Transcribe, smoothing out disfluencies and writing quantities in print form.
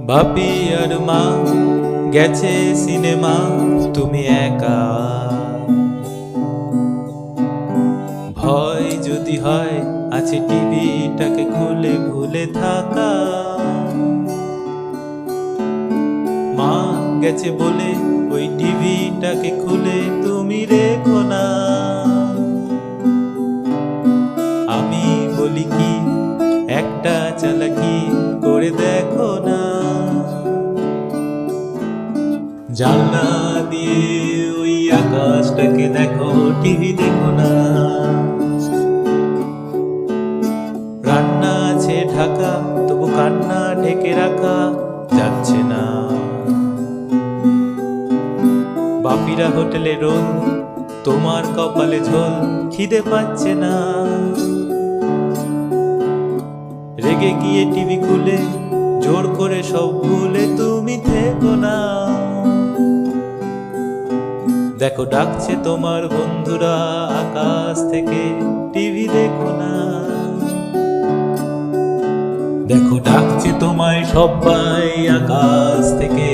বাপি আর মা গেছে সিনেমা, তুমি একা। ভয় যদি হয় আছে টিভিটাকে খুলে ভুলে থাকা। মা গেছে বলে ওই টিভিটাকে খুলে তুমি রেখো না। আমি বলি কি একটা চালাকি করে দেখো না। জানলা দিয়ে ওই আকাশটাকে দেখো, টিভি দেখো না। রান্না আছে ঢাকা, তবু কান্না ঢেকে রাখা যাচ্ছে না। বাপিরা হোটেলে রোল, তোমার কপালে ঝোল, খিদে পাচ্ছে না। রেগে গিয়ে টিভি খুলে জোর করে সব ভুলে তুমি থেকো না। দেখো ডাকছে তোমার বন্ধুরা আকাশ থেকে, টিভি দেখো না। দেখো ডাকছে তোমায় সবাই আকাশ থেকে,